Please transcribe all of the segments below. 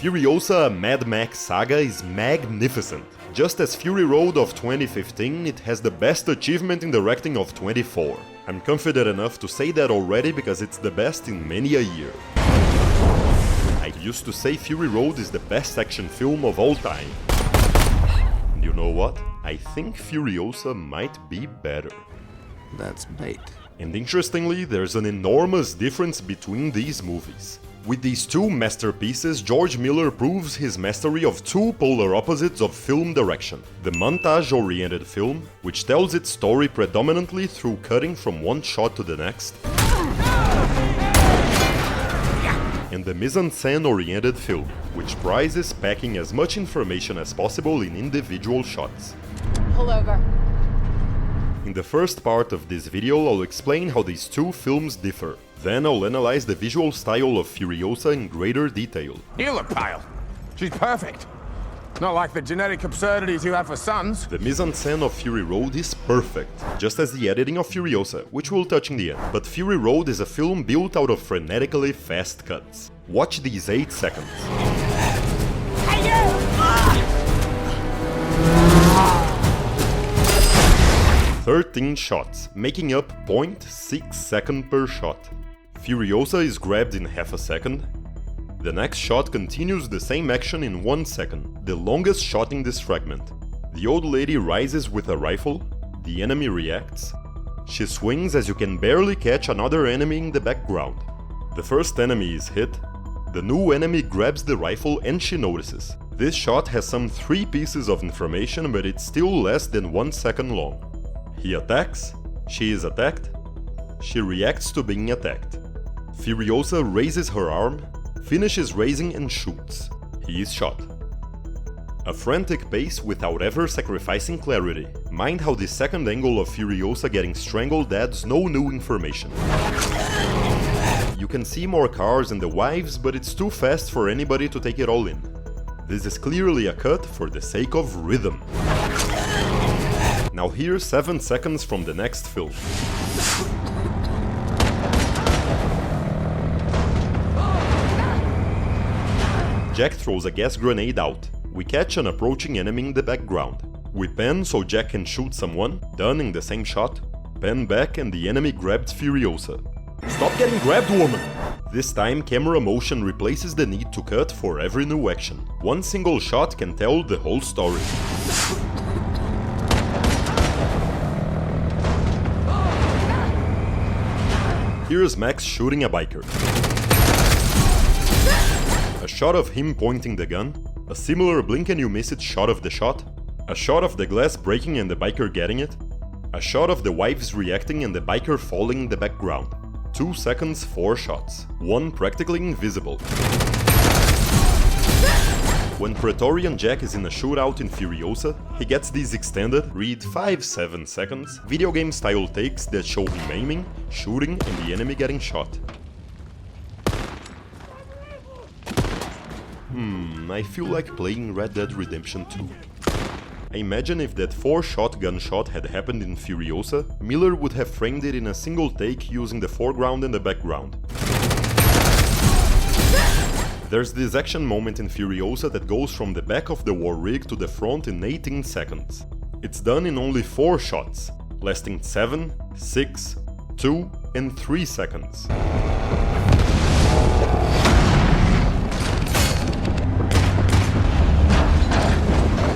Furiosa Mad Max Saga is magnificent. Just as Fury Road of 2015, it has the best achievement in directing of 24. I'm confident enough to say that already because it's the best in many a year. I used to say Fury Road is the best action film of all time. And you know what? I think Furiosa might be better. That's bait. And interestingly, there's an enormous difference between these movies. With these two masterpieces, George Miller proves his mastery of two polar opposites of film direction. The montage-oriented film, which tells its story predominantly through cutting from one shot to the next, and the mise-en-scène oriented film, which prizes packing as much information as possible in individual shots. Pull over. In the first part of this video, I'll explain how these two films differ. Then I'll analyze the visual style of Furiosa in greater detail. You look pale. She's perfect. Not like the genetic absurdities you have for sons. The mise-en-scène of Fury Road is perfect, just as the editing of Furiosa, which we'll touch in the end. But Fury Road is a film built out of frenetically fast cuts. Watch these 8 seconds. 13 shots, making up 0.6 seconds per shot. Furiosa is grabbed in half a second. The next shot continues the same action in 1 second, the longest shot in this fragment. The old lady rises with a rifle, the enemy reacts. She swings as you can barely catch another enemy in the background. The first enemy is hit. The new enemy grabs the rifle and she notices. This shot has some 3 pieces of information, but it's still less than 1 second long. He attacks, she is attacked, she reacts to being attacked. Furiosa raises her arm, finishes raising and shoots. He is shot. A frantic pace without ever sacrificing clarity. Mind how the second angle of Furiosa getting strangled adds no new information. You can see more cars and the wives, but it's too fast for anybody to take it all in. This is clearly a cut for the sake of rhythm. Now here's 7 seconds from the next film. Jack throws a gas grenade out. We catch an approaching enemy in the background. We pan so Jack can shoot someone, done in the same shot. Pan back and the enemy grabs Furiosa. Stop getting grabbed, woman! This time camera motion replaces the need to cut for every new action. One single shot can tell the whole story. Here's Max shooting a biker. A shot of him pointing the gun, a similar blink and you miss it shot of the shot, a shot of the glass breaking and the biker getting it, a shot of the wives reacting and the biker falling in the background. 2 seconds, 4 shots, 1 practically invisible. When Praetorian Jack is in a shootout in Furiosa, he gets these extended, read 5-7 seconds, video game style takes that show him aiming, shooting and the enemy getting shot. I feel like playing Red Dead Redemption 2. I imagine if that 4-shot gunshot had happened in Furiosa, Miller would have framed it in a single take using the foreground and the background. There's this action moment in Furiosa that goes from the back of the war rig to the front in 18 seconds. It's done in only 4 shots, lasting 7, 6, 2 and 3 seconds.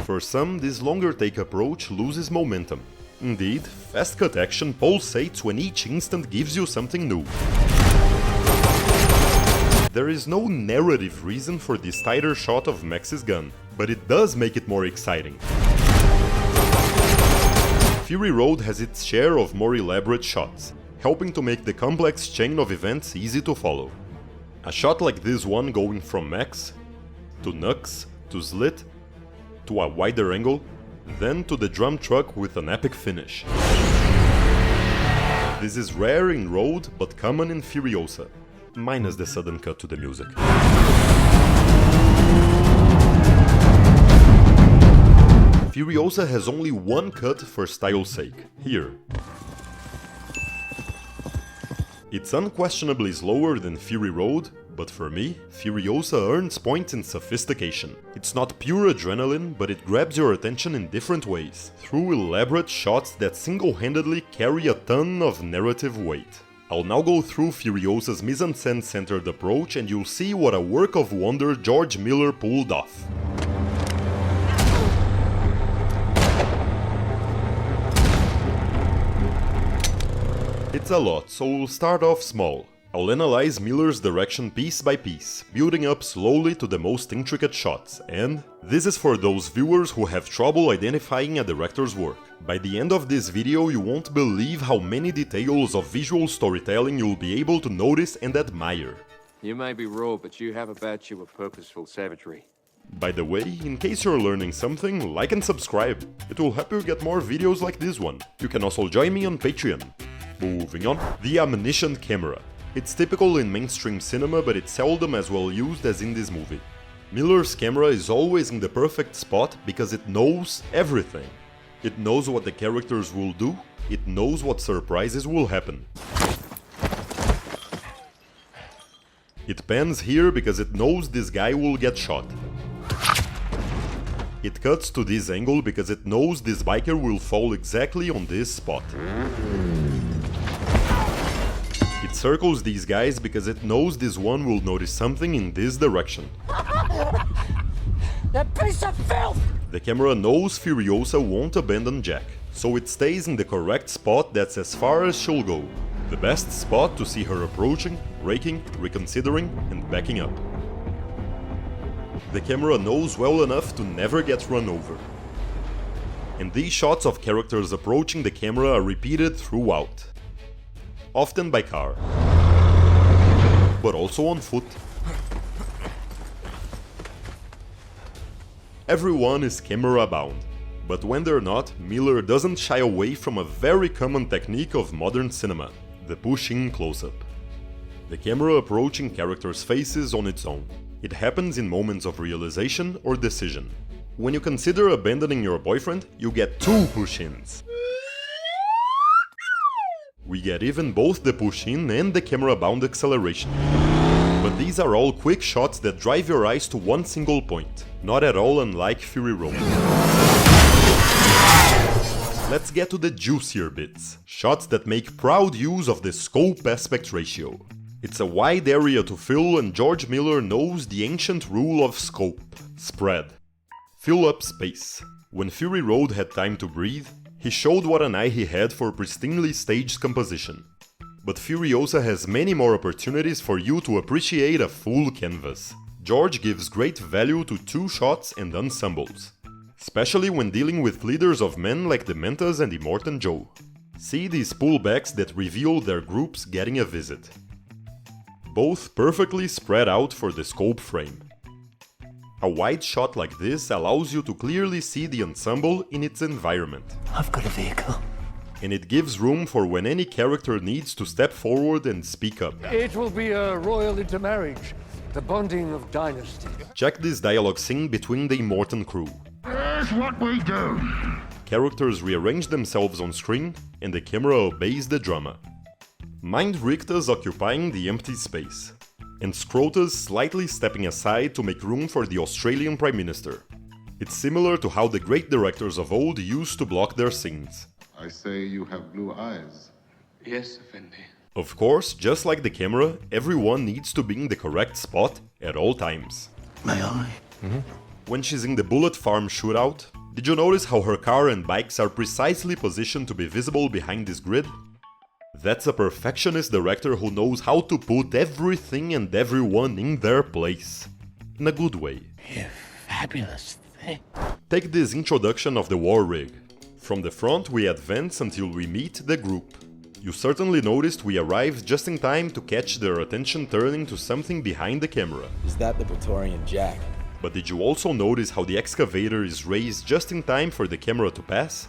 For some, this longer take approach loses momentum. Indeed, fast cut action pulsates when each instant gives you something new. There is no narrative reason for this tighter shot of Max's gun, but it does make it more exciting. Fury Road has its share of more elaborate shots, helping to make the complex chain of events easy to follow. A shot like this one going from Max, to Nux, to Slit, to a wider angle, then to the drum truck with an epic finish. This is rare in Road, but common in Furiosa, minus the sudden cut to the music. Furiosa has only one cut for style's sake, here. It's unquestionably slower than Fury Road, but for me, Furiosa earns points in sophistication. It's not pure adrenaline, but it grabs your attention in different ways, through elaborate shots that single-handedly carry a ton of narrative weight. I'll now go through Furiosa's mise-en-scène centered approach and you'll see what a work of wonder George Miller pulled off. It's a lot, so we'll start off small. I'll analyze Miller's direction piece by piece, building up slowly to the most intricate shots, and this is for those viewers who have trouble identifying a director's work. By the end of this video you won't believe how many details of visual storytelling you'll be able to notice and admire. You may be raw, but you have about you a purposeful savagery. By the way, in case you're learning something, like and subscribe. It will help you get more videos like this one. You can also join me on Patreon. Moving on, the omniscient camera. It's typical in mainstream cinema, but it's seldom as well used as in this movie. Miller's camera is always in the perfect spot because it knows everything. It knows what the characters will do, it knows what surprises will happen. It pans here because it knows this guy will get shot. It cuts to this angle because it knows this biker will fall exactly on this spot. It circles these guys because it knows this one will notice something in this direction. That piece of filth! The camera knows Furiosa won't abandon Jack, so it stays in the correct spot that's as far as she'll go. The best spot to see her approaching, braking, reconsidering, and backing up. The camera knows well enough to never get run over. And these shots of characters approaching the camera are repeated throughout. Often by car, but also on foot. Everyone is camera bound, but when they're not, Miller doesn't shy away from a very common technique of modern cinema, the push-in close-up. The camera approaching characters' faces on its own. It happens in moments of realization or decision. When you consider abandoning your boyfriend, you get 2 push-ins. We get even both the push-in and the camera-bound acceleration. But these are all quick shots that drive your eyes to one single point, not at all unlike Fury Road. Let's get to the juicier bits, shots that make proud use of the scope aspect ratio. It's a wide area to fill and George Miller knows the ancient rule of scope, spread. Fill up space. When Fury Road had time to breathe, he showed what an eye he had for pristinely staged composition. But Furiosa has many more opportunities for you to appreciate a full canvas. George gives great value to 2 shots and ensembles, especially when dealing with leaders of men like the Mentas and Immortan Joe. See these pullbacks that reveal their groups getting a visit. Both perfectly spread out for the scope frame. A wide shot like this allows you to clearly see the ensemble in its environment. I've got a vehicle. And it gives room for when any character needs to step forward and speak up. It will be a royal intermarriage, the bonding of dynasties. Check this dialogue scene between the Immortan crew. Here's what we do. Characters rearrange themselves on screen, and the camera obeys the drama. Mind Ricta's occupying the empty space, and Scrota's slightly stepping aside to make room for the Australian Prime Minister. It's similar to how the great directors of old used to block their scenes. I say you have blue eyes. Yes, Effendi. Of course, just like the camera, everyone needs to be in the correct spot at all times. May I? When she's in the bullet farm shootout, did you notice how her car and bikes are precisely positioned to be visible behind this grid? That's a perfectionist director who knows how to put everything and everyone in their place. In a good way. You fabulous thing. Take this introduction of the war rig. From the front we advance until we meet the group. You certainly noticed we arrived just in time to catch their attention turning to something behind the camera. Is that the Praetorian Jack? But did you also notice how the excavator is raised just in time for the camera to pass?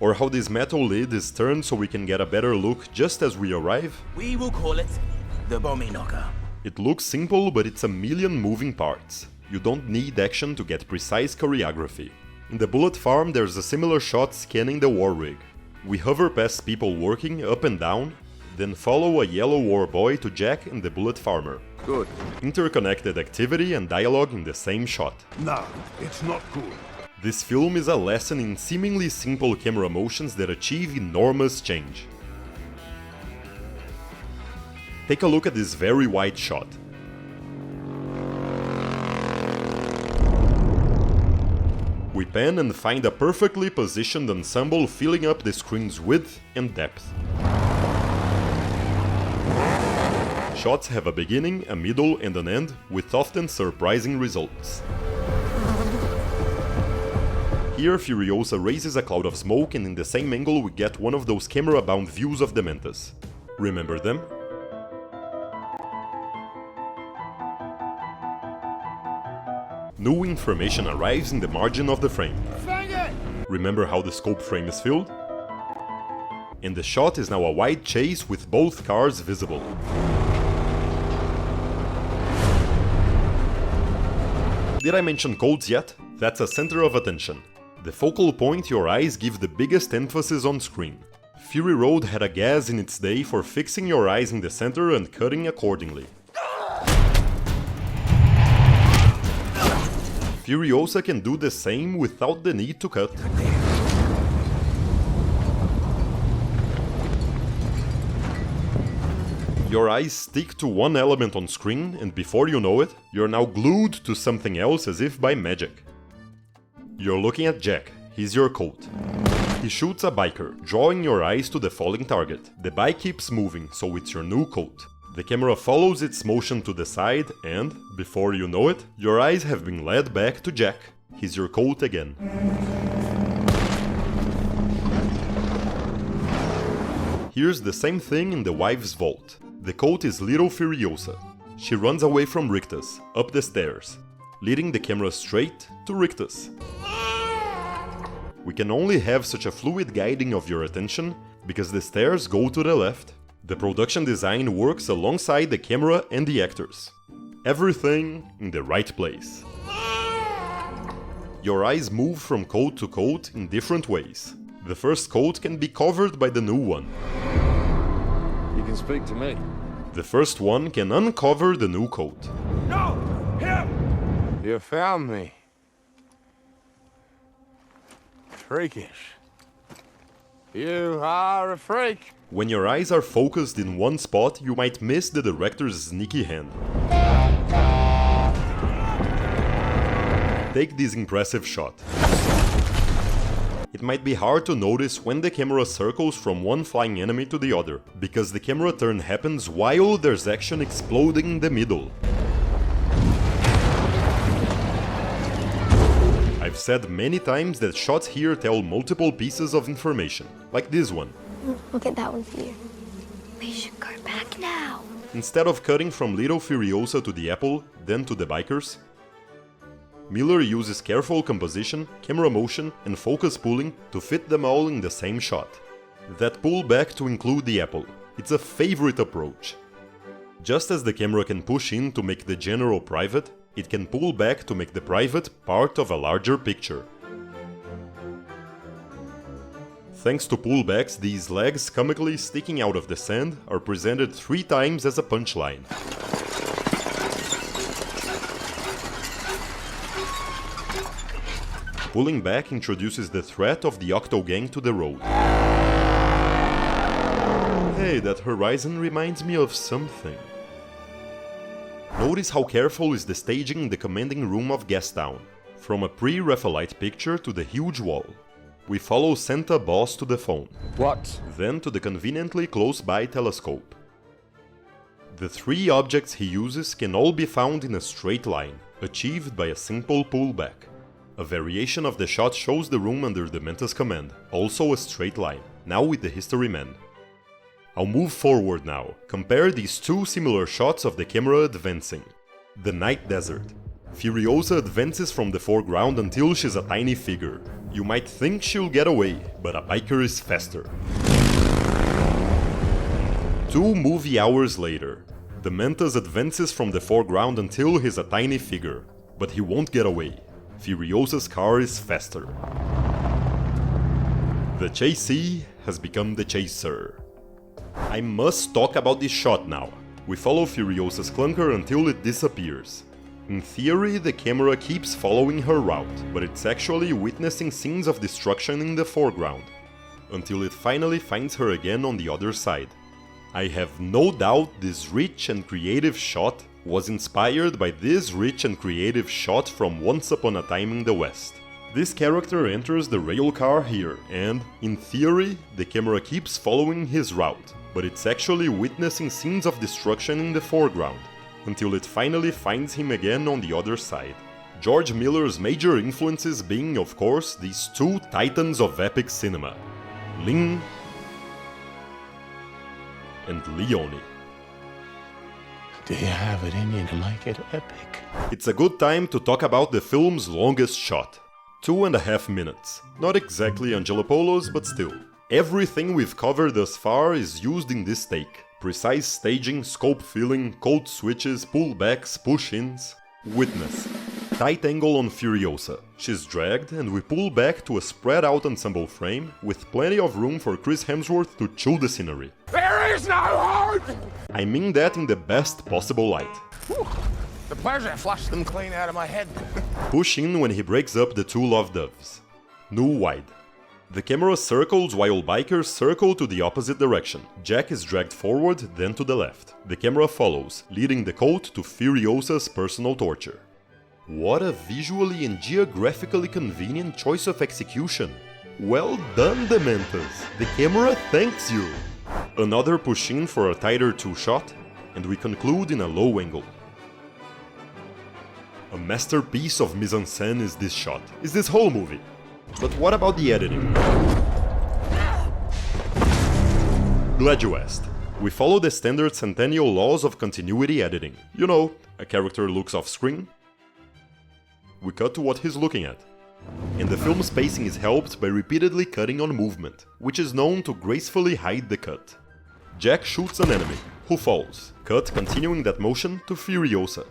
Or how this metal lid is turned so we can get a better look just as we arrive? We will call it the Bommy Knocker. It looks simple, but it's a million moving parts. You don't need action to get precise choreography. In the bullet farm there's a similar shot scanning the war rig. We hover past people working up and down, Then follow a yellow war boy to Jack and the bullet farmer. Good. Interconnected activity and dialogue in the same shot. No, it's not good. This film is a lesson in seemingly simple camera motions that achieve enormous change. Take a look at this very wide shot. We pan and find a perfectly positioned ensemble filling up the screen's width and depth. Shots have a beginning, a middle and an end, with often surprising results. Here Furiosa raises a cloud of smoke, and in the same angle we get one of those camera-bound views of the Mantas. Remember them? New information arrives in the margin of the frame. Remember how the scope frame is filled? And the shot is now a wide chase with both cars visible. Did I mention codes yet? That's a center of attention. The focal point your eyes give the biggest emphasis on screen. Fury Road had a gas in its day for fixing your eyes in the center and cutting accordingly. Furiosa can do the same without the need to cut. Your eyes stick to one element on screen, and before you know it, you're now glued to something else as if by magic. You're looking at Jack, he's your coat. He shoots a biker, drawing your eyes to the falling target. The bike keeps moving, so it's your new coat. The camera follows its motion to the side and, before you know it, your eyes have been led back to Jack. He's your coat again. Here's the same thing in the wife's vault. The coat is little Furiosa. She runs away from Rictus, up the stairs, leading the camera straight to Rictus. We can only have such a fluid guiding of your attention because the stairs go to the left. The production design works alongside the camera and the actors. Everything in the right place. Your eyes move from coat to coat in different ways. The first coat can be covered by the new one. You can speak to me. The first one can uncover the new coat. No! Him! You found me. Freakish. You are a freak. When your eyes are focused in one spot, you might miss the director's sneaky hand. Take this impressive shot. It might be hard to notice when the camera circles from one flying enemy to the other, because the camera turn happens while there's action exploding in the middle. I've said many times that shots here tell multiple pieces of information, like this one. We'll get that one for you. We should go back now. Instead of cutting from little Furiosa to the apple, then to the bikers, Miller uses careful composition, camera motion and focus pulling to fit them all in the same shot. That pull back to include the apple. It's a favorite approach. Just as the camera can push in to make the general private, it can pull back to make the private part of a larger picture. Thanks to pullbacks, these legs comically sticking out of the sand are presented 3 times as a punchline. Pulling back introduces the threat of the Octo Gang to the road. Hey, that horizon reminds me of something. Notice how careful is the staging in the commanding room of Gastown. From a pre-Raphaelite picture to the huge wall. We follow Santa Boss to the phone. What? Then to the conveniently close-by telescope. The 3 objects he uses can all be found in a straight line, achieved by a simple pullback. A variation of the shot shows the room under the Manta's command, also a straight line, now with the History Man. I'll move forward now. Compare these 2 similar shots of the camera advancing. The Night Desert. Furiosa advances from the foreground until she's a tiny figure. You might think she'll get away, but a biker is faster. 2 movie hours later. The Mantas advances from the foreground until he's a tiny figure, but he won't get away. Furiosa's car is faster. The chasee has become the chaser. I must talk about this shot now. We follow Furiosa's clunker until it disappears. In theory, the camera keeps following her route, but it's actually witnessing scenes of destruction in the foreground, until it finally finds her again on the other side. I have no doubt this rich and creative shot was inspired by this rich and creative shot from Once Upon a Time in the West. This character enters the rail car here, and, in theory, the camera keeps following his route, but it's actually witnessing scenes of destruction in the foreground, until it finally finds him again on the other side. George Miller's major influences being, of course, these two titans of epic cinema, Lin and Leone. Do you have it in you to make it epic? It's a good time to talk about the film's longest shot. 2.5 minutes. Not exactly Angelopoulos, but still. Everything we've covered thus far is used in this take. Precise staging, scope filling, code switches, pullbacks, push-ins. Witness. Tight angle on Furiosa. She's dragged and we pull back to a spread out ensemble frame with plenty of room for Chris Hemsworth to chew the scenery. There is no hope! I mean that in the best possible light. Whew. The pleasure flushed them clean out of my head. Push in when he breaks up the two love doves. New wide. The camera circles while bikers circle to the opposite direction. Jack is dragged forward, then to the left. The camera follows, leading the cult to Furiosa's personal torture. What a visually and geographically convenient choice of execution. Well done, Dementos! The camera thanks you! Another push-in for a tighter two-shot, and we conclude in a low angle. A masterpiece of mise-en-scène is this shot, is this whole movie. But what about the editing? Glad you asked. We follow the standard centennial laws of continuity editing. You know, a character looks off screen, we cut to what he's looking at. And the film's pacing is helped by repeatedly cutting on movement, which is known to gracefully hide the cut. Jack shoots an enemy, who falls. Cut continuing that motion to Furiosa.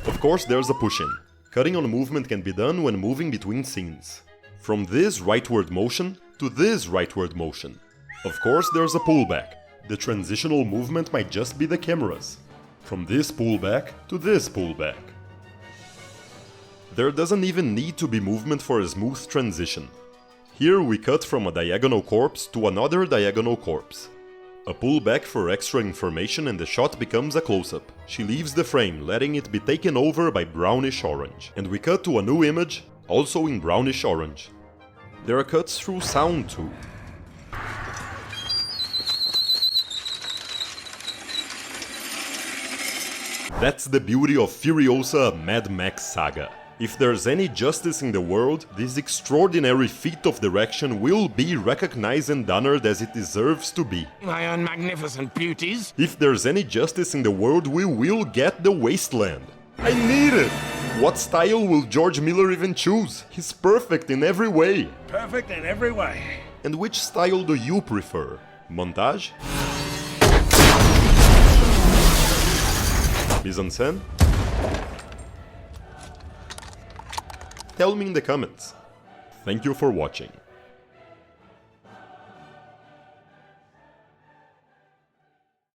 Of course there's a push-in. Cutting on movement can be done when moving between scenes. From this rightward motion to this rightward motion. Of course there's a pullback. The transitional movement might just be the camera's. From this pullback to this pullback. There doesn't even need to be movement for a smooth transition. Here we cut from a diagonal corpse to another diagonal corpse. A pullback for extra information and the shot becomes a close-up. She leaves the frame, letting it be taken over by brownish orange. And we cut to a new image, also in brownish orange. There are cuts through sound too. That's the beauty of Furiosa, Mad Max Saga. If there's any justice in the world, this extraordinary feat of direction will be recognized and honored as it deserves to be. My own magnificent beauties. If there's any justice in the world, we will get the wasteland. I need it! What style will George Miller even choose? He's perfect in every way. Perfect in every way. And which style do you prefer? Montage? Mise-en-scène? Tell me in the comments. Thank you for watching.